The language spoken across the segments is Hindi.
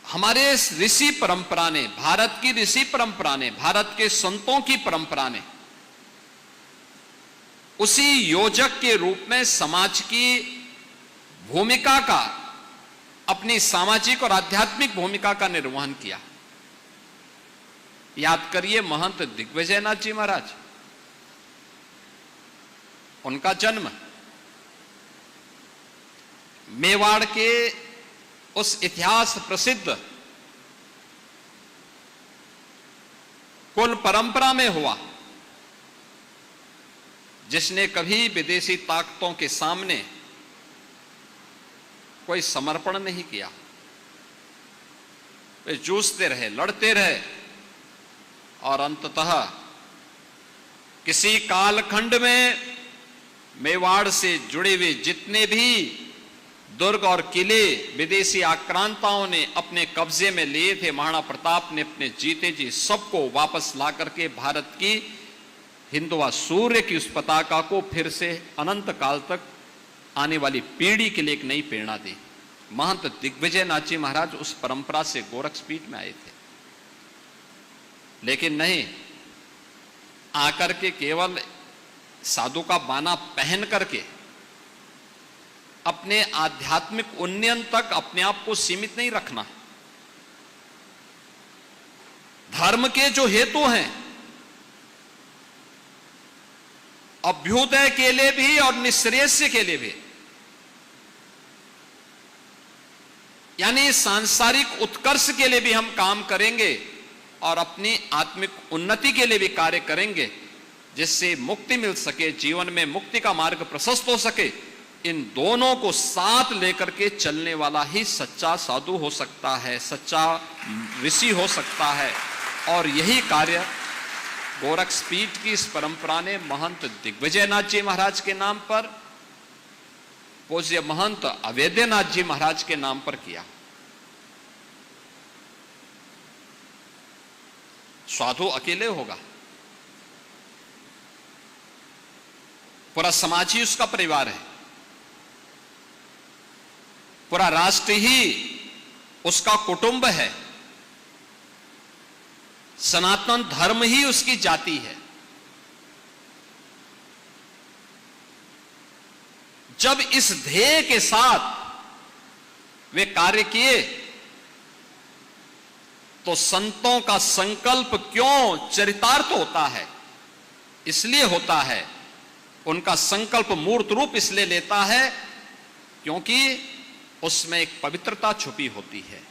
हमारे ऋषि परंपरा ने, भारत की ऋषि परंपरा ने, भारत के संतों की परंपरा ने उसी योजक के रूप में समाज की भूमिका का, अपनी सामाजिक और आध्यात्मिक भूमिका का निर्वहन किया। याद करिए महंत दिग्विजयनाथ जी महाराज, उनका जन्म मेवाड़ के उस इतिहास प्रसिद्ध कुल परंपरा में हुआ जिसने कभी विदेशी ताकतों के सामने कोई समर्पण नहीं किया। वे जूझते रहे, लड़ते रहे और अंततः किसी कालखंड में मेवाड़ से जुड़े हुए जितने भी दुर्ग और किले विदेशी आक्रांताओं ने अपने कब्जे में लिए थे, महाराणा प्रताप ने अपने जीते जी सबको वापस ला करके भारत की हिंदुआ सूर्य की उस पताका को फिर से अनंत काल तक आने वाली पीढ़ी के लिए एक नई प्रेरणा दी। महंत दिग्विजयनाथ जी महाराज उस परंपरा से गोरक्षपीठ में आए थे, लेकिन नहीं आकर के केवल साधु का बाना पहन करके अपने आध्यात्मिक उन्नयन तक अपने आप को सीमित नहीं रखना। धर्म के जो हेतु हैं, अभ्युदय के लिए भी और निश्रेयस्य के लिए भी, यानी सांसारिक उत्कर्ष के लिए भी हम काम करेंगे और अपनी आत्मिक उन्नति के लिए भी कार्य करेंगे, जिससे मुक्ति मिल सके, जीवन में मुक्ति का मार्ग प्रशस्त हो सके। इन दोनों को साथ लेकर के चलने वाला ही सच्चा साधु हो सकता है, सच्चा ऋषि हो सकता है। और यही कार्य गोरक्षपीठ की इस परंपरा ने महंत दिग्विजयनाथ जी महाराज के नाम पर, पूज्य महंत अवेद्यनाथ जी महाराज के नाम पर किया। साधु अकेले होगा, पूरा समाज ही उसका परिवार है, पूरा राष्ट्र ही उसका कुटुंब है, सनातन धर्म ही उसकी जाति है। जब इस ध्येय के साथ वे कार्य किए तो संतों का संकल्प क्यों चरितार्थ होता है? इसलिए होता है, उनका संकल्प मूर्त रूप इसलिए लेता है क्योंकि उसमें एक पवित्रता छुपी होती है,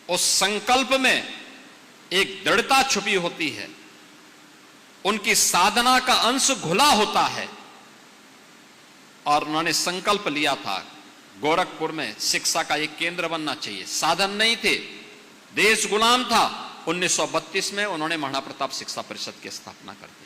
उस संकल्प में एक दृढ़ता छुपी होती है, उनकी साधना का अंश घुला होता है। और उन्होंने संकल्प लिया था गोरखपुर में शिक्षा का एक केंद्र बनना चाहिए। साधन नहीं थे, देश गुलाम था। 1932 में उन्होंने महाराणा प्रताप शिक्षा परिषद की स्थापना कर दी।